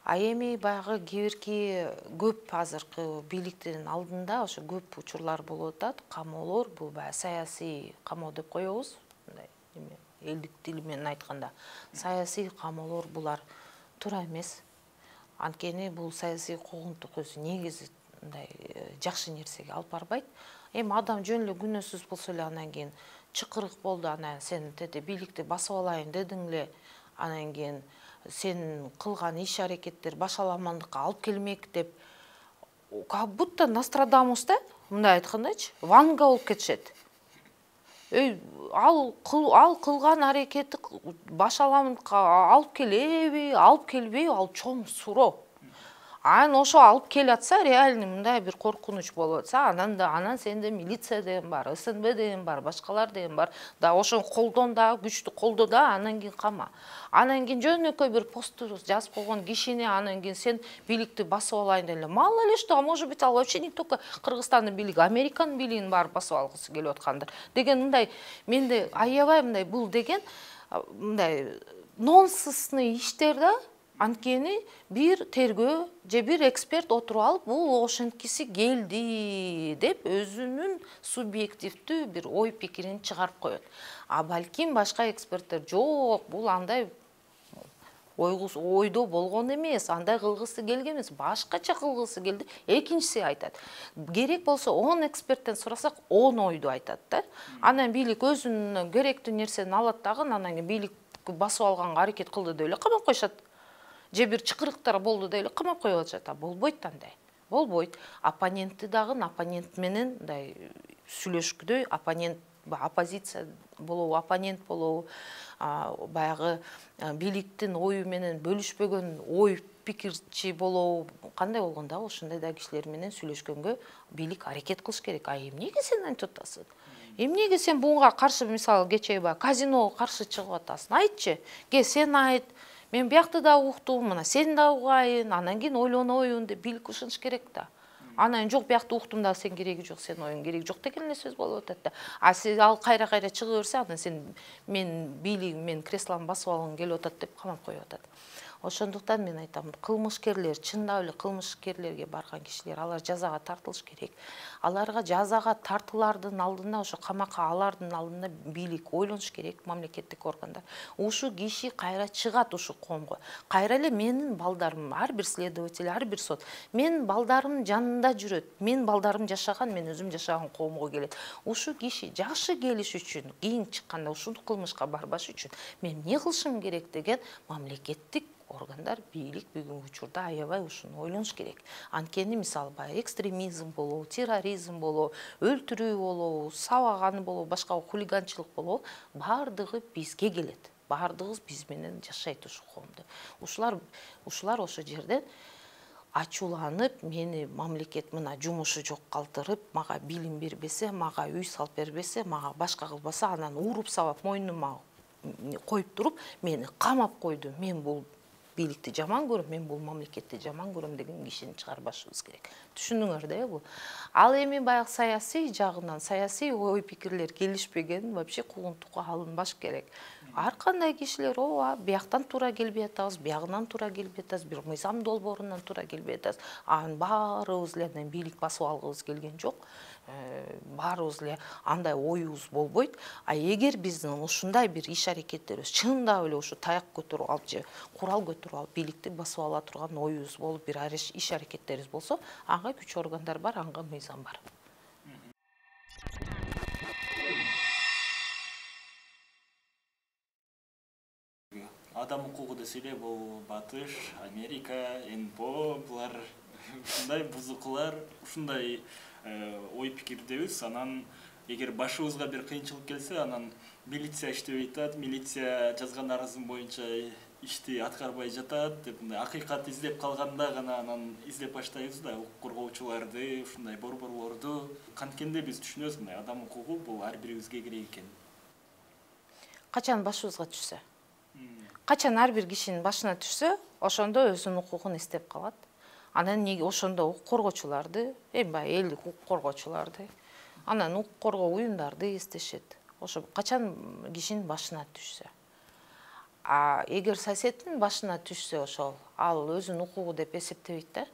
А эми баягы кээ көп азыркы бийликтин алдында ошо көп учурлар болуп атат, камоолор, бул баягы саясий камоо деп коебуз, мындай неме элдик тили менен айтканда, саясий камоолор булар туура эмес. Анткени бул саясий куугунтук өзү негизи мындай жакшы нерсеге алып барбайт. Эми адам жөн эле күнөөсүз болсо эле анан кийин чыкырык болду, анан сен бийликти басып алайын дедиң эле, анан кийин сен кылган иш аракеттер башаламандыкка алып келмек деп, как будто Нострадамус да, мындай айткандачы, ванга болуп кетишет. Ал кылган аракети башаламандыкка алып келеби, алып келбейби, ал чоң суроо. Анан ошо алып келатса, реально мындай бир коркунуч болуп атса, анан сенде милиция деген бар, СНБ деген бар, башкалар деген бар. Да ошо колдон да, күчтү колдо да, анан кийин кама. Анан кийин жөнөкөй бир посту жазып койгон кишини анан кийин сен бийликти басып алайын деле. Мало ли что, а может быть, ал вообще не только Кыргызстандын бийлиги, Американын бийлигин барып басып алгысы келип аткандыр. Деген мындай менде аябай мындай бул деген мындай нонсенсный иштер да. Анткени бир тергөө же бир эксперт отуруп алып, бул ошенткиси келди деп өзүнүн субъективдүү бир ой пикирин чыгарып коет. А балким башка эксперттер жок, бул андай ойдо болгон эмес, андай кылгысы келген эмес, башкача кылгысы келди. Экинчиси айтат. Керек болсо 10 эксперттен сурасак 10 ойду айтат да. Анан бийлик өзүнүн керектүү нерсени алат дагы, анан кийин бийлик басып алганга аракет кылды деп эле камап коюшат. Же бир чыкырыктар болду деп эле камап коюп атышат. Болбойт андай. Болбойт. Оппонентти дагы оппонент менен мындай сүйлөшкүдөй, оппозиция болобу, оппонент болобу, баягы бийликтин ою менен бөлүшпөгөн ой пикирчи болобу, кандай болгондо ошондой да кишилер менен сүйлөшкөнгө бийлик аракет кылыш керек. Эмнеге сен антип атасың? Эмнеге сен буга каршы, мисалы, кечээ казиного каршы чыгып атасың? Айтчы. Ке сен айт. Мен биякты да уктум, мына сен да угайын, анан кийин ойлонойун деп бийлик ушунуш керек да. Анан жок биякты уктум да, сен кереги жок, сен оюң кереги жок деген эле сөз болуп атат да. А сен ал кайра чыга берсе, анан сен мен бийлигим, мен креслону басып алгым келип атат деп камап коюп атат. Ошондуктан мен айтам, кылмышкерлер, чындап эле кылмышкерлерге барган кишилер, алар жазага тартылыш керек. Аларга жазага тартылардын алдында, ошо камакка алардын алдында бийлик ойлонуш керек, мамлекеттик органдар. Ушу киши кайра чыгат ушу коомго. Кайра эле менин балдарым, ар бир следователь, ар бир сот, менин балдарым жанында жүрөт. Менин балдарым жашаган, мен өзүм жашаган коомго келет. Ушу киши жакшы келиш үчүн, кийин чыкканда ушул кылмышка барбаш үчүн мен эмне кылышым керек деген мамлекеттик органдар, бийлик бүгүнкү учурда аябай ушуну ойлонуш керек. Анткени мисалы экстремизм болобу, терроризм болобу, өлтүрүү болобу, сабаганы болобу, башка хулиганчылык болобу, баардыгы бизге келет. Баардыгыбыз биз менен жашайт ушу коомдо. Ушулар ошо жерден ачууланып, мени мамлекет мына жумушу жок калтырып, мага билим бербесе, мага үй салып бербесе, мага башка кылбаса, анан уруп сабап мойнума коюп туруп, мени камап койду. Мен бул бийликти жаман көрөм, мен бул мамлекетти жаман көрөм деген кишини чыгарбашыбыз керек. Түшүндүңөр да бул. Ал эми баягы саясий жагынан, саясий ой пикирлер келишпеген, вообще куугунтукка алынбаш керек. Ар кандай кишилер, ооба, бияктан туура келбей атабыз, биягынан туура келбей атабыз, бир мыйзам долбоорунан туура келбей атабыз. Анын баарыбыз эле анан бийлик басып алгыбыз келген жок. Баарыбыз эле андай оюбуз болбойт. А эгер биздин ушундай бир иш аракеттерибиз чындап эле ушу таяк көтөрүп алып же курал көтөрүп алып бийликти басып ала турган оюбуз болуп, бир иш аракеттерибиз болсо, ага күч органдар бар, ага мыйзам бар. Адам укугу десе эле бул Батыш, Америка, НПО булар ушундай бузукулар, ушундай ой пикирдебиз. Анан эгер башыбызга бир кыйынчылык келсе, анан милиция иштебей атат, милиция жазган арызым боюнча ишти аткарбай жатат деп, мындай акыйкат издеп калганда гана анан издеп баштайбыз да укук коргоочуларды, ушундай борборлорду. Канткенде биз түшүнөбүз, мындай адам укугу бул ар бирибизге керек экен. Качан башыбызга түшсө, качан ар бир кишинин башына түшсө, ошондо өзүнүн укугун издеп калат. Анан ошондо укук коргоочуларды, баягы элдик укук коргоочуларды, анан укук коргоо уюмдарды эстешет. Ошо качан кишинин башына түшсө. А эгер соседтин башына түшсө, ошол ал өзүнүн укугу деп эсептебейт да.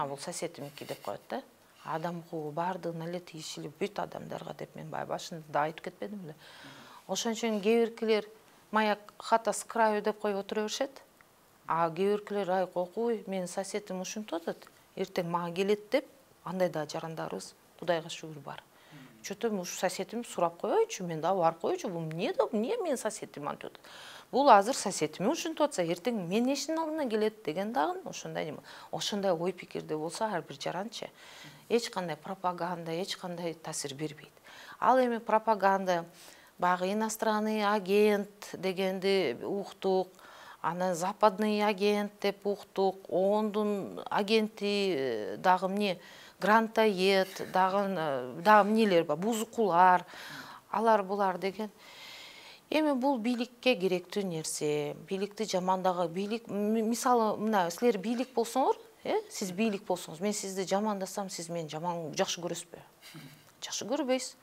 Бул соседимики деп коет да. Адам укугу баардыгына эле тиешелүү, бүт адамдарга деп мен баягы башында да айтып кетпедим беле. Ошон үчүн кээ биркилер маяк хата с краю деп коюп отура беришет. А кээ биркилер ай койкуй, менин соседим ушинтип атат, эртең мага келет деп, андай да жарандарыбыз Кудайга шүгүр бар. Чөтөм ушу соседим сурап коёйчу, мен да барып коёйчу, бул эмне менин соседим антип атат. Бул азыр соседиме ушинтип атса, эртең мен эшиктин алдына келет деген дагы ошондой ой пикирде болсо ар бир жаранчы эч кандай пропаганда, эч кандай таасир бербейт. Ал эми пропаганда баягы иностранный агент дегенди уктук, анан западный агент деп уктук, ООНдун агенти дагы эмне, грантоед, дагы эмнелер бар, бузукулар, алар булар деген. Эми бул бийликке керектүү нерсе. Бийликти жамандагы бийлик, мисалы мына силер бийлик болсоңор, сиз бийлик болсоңуз, мен сизди жамандасам, сиз мени жакшы көрөсүзбү? Жакшы көрбөйсүз.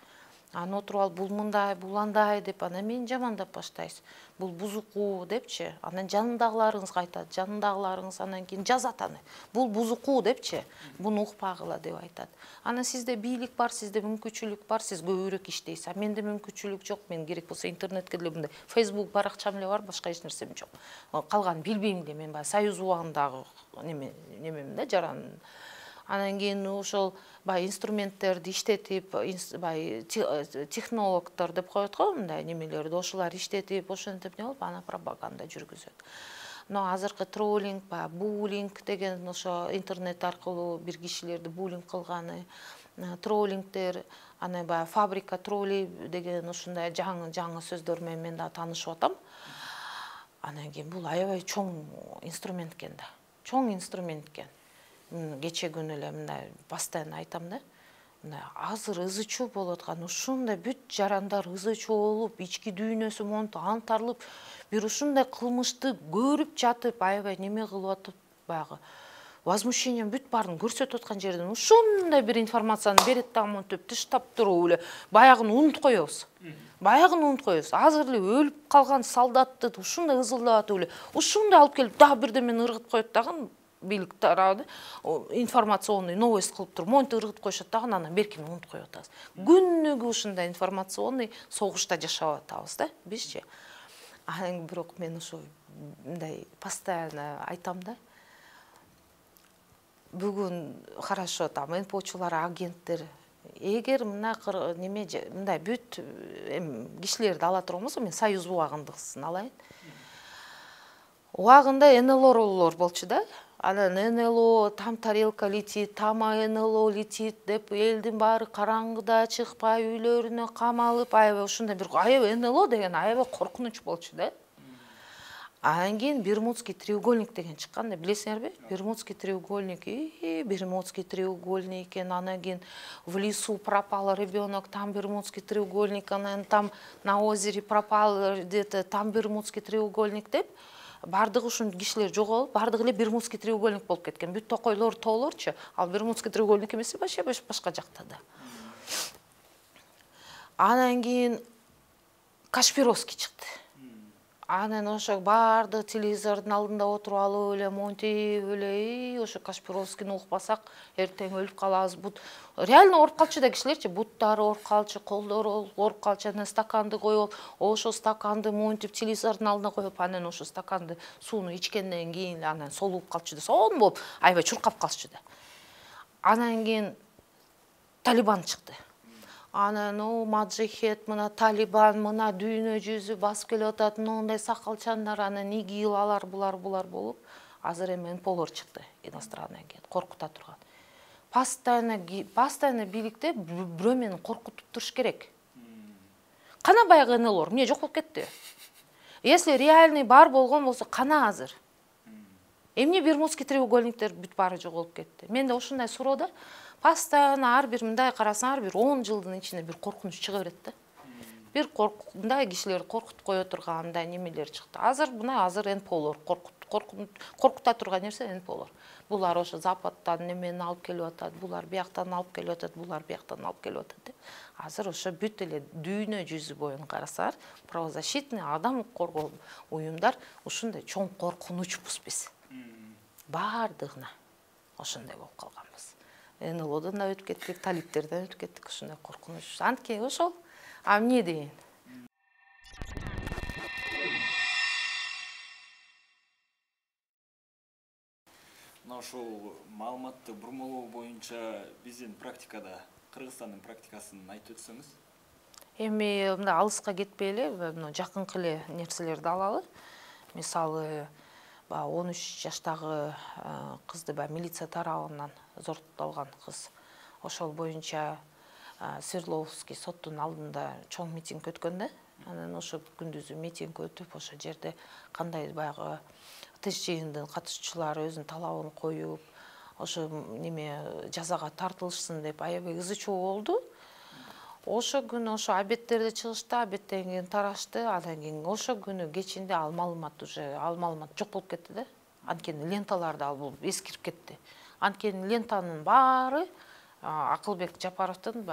Анан отуруп алып бул мындай, бул андай деп анан мени жамандап баштайсыз. Бул бузуку депчи, анан жанындагыларыңызга айтат, жанындагыларыңыз анан кийин жазат аны. Бул бузуку депчи, буну укпагыла деп айтат. Анан сизде бийлик бар, сизде мүмкүнчүлүк бар, сиз көбүрөөк иштейсиз. А менде мүмкүнчүлүк жок, мен керек болсо интернетке деле мындай Facebook баракчам эле бар, башка эч нерсем жок. Калганын билбейм эле, мен баягы Союз убагындагы немем да, жаран. Анан кийин ошол баягы инструменттерди иштетип, баягы технологдор деп коет го мындай немелерди, ошолар иштетип, ошентип не болуп, ана пропаганда жүргүзөт. Но азыркы троллинг, баягы буллинг деген ошо интернет аркылуу бир кишилерди буллинг кылганы, троллингдер, анан баягы фабрика тролли деген ушундай жаңы сөздөр менен мен да таанышып атам. Анан кийин бул аябай чоң инструмент экен да. Чоң инструмент экен. Кече күнү эле мындай постоянно айтам да. Мына азыр ызы-чуу болуп аткан, ушундай бүт жарандар ызы-чуу болуп, ички дүйнөсү монтип антарылып, бир ушундай кылмышты көрүп жатып, аябай неме кылып атып, баягы возмущением бүт баарын көрсөтүп аткан жерден ушундай бир информацияны берет да монтип тыштап туруп эле баягыны унутуп коебуз. Азыр эле өлүп калган солдатты ушундай ызылдап эле ушундай алып келип дагы бирдемени ыргытып коет дагы. Бийлик тарабы информационный новость кылып туруп монтип ыргытып коюшат дагы, анан беркини унутуп коюп атабыз. Күнүгө ушундай информационный согушта жашап атабыз да бизчи. Анан бирок мен ошо мындай постоянно айтам да. Бүгүн хорошо там НПОчулар, агенттер, эгер мына неме мындай бүт кишилерди ала турган болсо, мен Союз убагындагысын алайын. Убагында НЛО болчу да. Анан НЛО там тарелка летит, там НЛО летит деп элдин баары караңгыда чыкпай үйлөрүнө камалып, аябай ушундай бир аябай НЛО деген аябай коркунуч болчу да. Анан кийин Бермудский треугольник деген чыккан да, билесиңерби? Бермудский треугольник, Бермудский треугольник экен, анан кийин в лесу пропал ребенок, там Бермудский треугольник, анан там на озере пропал где-то, там Бермудский треугольник деп, бардыгы ушунун кишилер жоголуп, бардыгы эле Бермудский треугольник болуп кеткен. Бүт токойлор, тоолорчу, ал Бермудский треугольник эмес, башка жакта да. Анан кийин Кашпировский чыкты. Анан ошо барды телевизордун алдында отуруп алып эле, монтип эле, ошо Кашпировскийни укпасак эртең өлүп калабыз. Бут реально ооруп калчу да кишилерчи, буттары ооруп калчу, колдору ооруп калчу, анан стаканды коюп, ошо стаканды монтип телевизордун алдына коюп, анан ошо стаканды сууну ичкенден кийин анан солуп калчу да, сонун болуп, аябай чуркап калчу да. Анан кийин Талибан чыкты. Анан маджихет, мына Талибан, мына дүйнө жүзү басып келип атат, мындай сакалчандар, анан игилалар, булар болуп, азыр эми НПОлор чыкты, иностранный агент, коркута турган. Постоянно бийликте бирөө мени коркутуп туруш керек. Кана баягы НЛОр, эмне жок болуп кетти? Если реальный бар болгон болсо, кана азыр? Эмне Бермудский треугольниктер бүт баары жоголуп кетти? Менде ушундай суроо да. Постоянно ар бир мындай карасаң, ар бир 10 жылдын ичинде бир коркунуч чыга берет да. Бир мындай кишилерди коркутуп кое турган мындай немелер чыкты. Азыр НПОлор коркута турган нерсе НПОлор. Булар ошо Западтан немени алып келип атат, булар бияктан алып келип атат, булар бияктан алып келип атат деп. Азыр ошо бүт эле дүйнө жүзү боюн карасаңар, правозащитный адам коргоо уюмдар ушундай чоң коркунучпуз биз. Бардыгына ошондой болуп калганбыз. НЛОдон да өтүп кеттик, талиптерден өтүп кеттик, ушундай коркунуч. Анткени ошол, а эмне дейин? Мына ошол маалыматты бурмалоо боюнча биздин практикада, Кыргызстандын практикасын айтып өтсөңүз? Эми мындай алыска кетпей эле, жакынкы эле нерселерди алалы. Мисалы, 13 жаштагы кызды милиция тарабынан зорттолгон кыз. Ошол боюнча Свердловский соттун алдында чоң митинг өткөн да. Анан ошо күндүзү митинг өтүп, ошо жерде кандай баягы тыш жыйындын катышуучулары өзүнүн талабын коюп, ошо жазага тартылышсын деп аябай ызы чуу болду. Ошо күнү ошо абеттерде чыгышты, абеттен кийин тарашты, анан кийин ошо күнү кечинде ал маалымат жок болуп кетти да. Анткени ленталарды алып эскирип кетти. Анткени лентанын баары Акылбек Жапаровдун,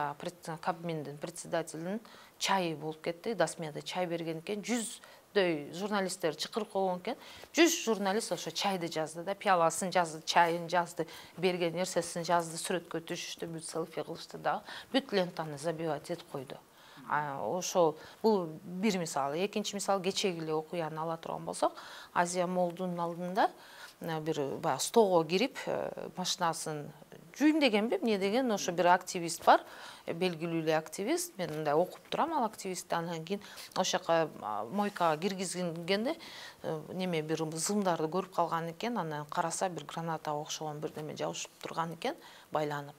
Кабминдин председателинин чайы болуп кетти. Досмеда чай берген экен, 100дөй журналисттер чакырып койгон экен. 100 журналист ошо чайды жазды да, пиаласын жазды, чайын жазды, берген нерсесин жазды, сүрөткө түшүштү, бүт селфи кылышты да, бүт лентаны забивать этип койду. Ошол бул бир мисал. Экинчи мисал, кечеги эле окуяны ала турган болсок, Азия Молдун алдында бир стого кирип, машинасын жүйүндөгөнбү, эмне деген, ошо бир активист бар, белгилүү эле активист. Мен мындай окуп турам ал активистти, анан кийин ошо жака мойкага киргизгенде бир зымдарды көрүп калган экен, анан караса бир гранатага окшогон бир неме жабышып турган экен, байланып.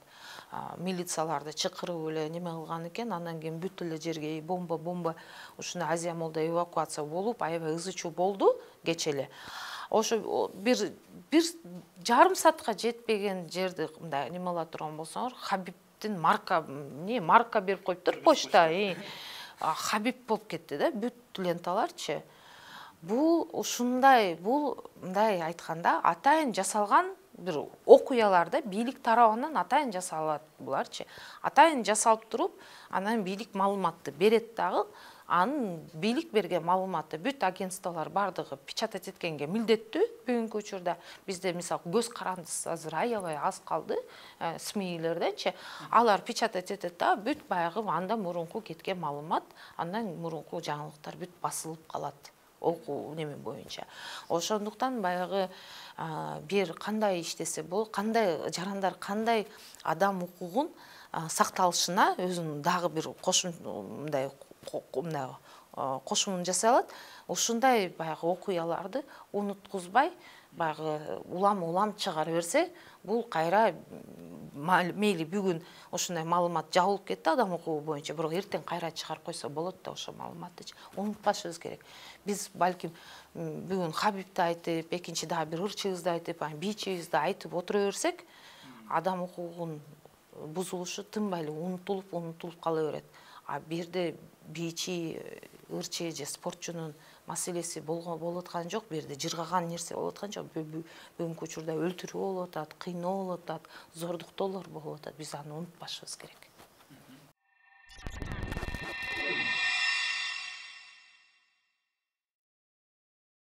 Милицияларды чакырып эле неме кылган экен, анан кийин бүт эле жерге бомба ушуна Азия Молдо эвакуация болуп, аябай ызы чуу болду кече эле. Ошо бир жарым саатка жетпеген жерди мындай немела турган болсоңор, Хабибтин марка берип коюптур почта. Хабиб болуп кетти да, бүт ленталарчы. Бул мындай айтканда атайын жасалган бир окуяларда бийлик тарабынан атайын жасалат буларчы. Атайын жасалып туруп, анан бийлик маалыматты берет дагы, анын бийлик берген маалыматты бүт агентстволор бардыгы печатать эткенге милдеттүү. Бүгүнкү учурда бизде мисалы көз карандысы азыр аябай аз калды, СМИлердечи. Алар печатать этет да, бүт баягы анда мурунку кеткен маалымат, андан мурунку жаңылыктар бүт басылып калат. Окуу неме боюнча. Ошондуктан баягы бир кандай иштесе болот, кандай жарандар кандай адам укугун сакталышына өзүнүн дагы бир кошумун жасай алат. Ушундай баягы окуяларды унуткузбай, баягы улам чыгара берсе, бул кайра мейли бүгүн ушундай маалымат жабылып кетти адам укугу боюнча, бирок эртең кайра чыгарып койсо болот да ошол маалыматты. Унутпашыбыз керек. Биз балким бүгүн Хабибди айтып, экинчи дагы бир ырчыбызды айтып, бийчибизди айтып отура берсек, адам укугунун бузулушу тынбай эле унутулуп кала берет. А бирде бийчи, ырчы же спортчунун маселеси болуп аткан жок, бирде жыргаган нерсе болуп аткан жок. Бүгүнкү учурда өлтүрүү болуп атат, кыйноо болуп атат, зордуктоолор болуп атат. Биз аны унутпашыбыз керек.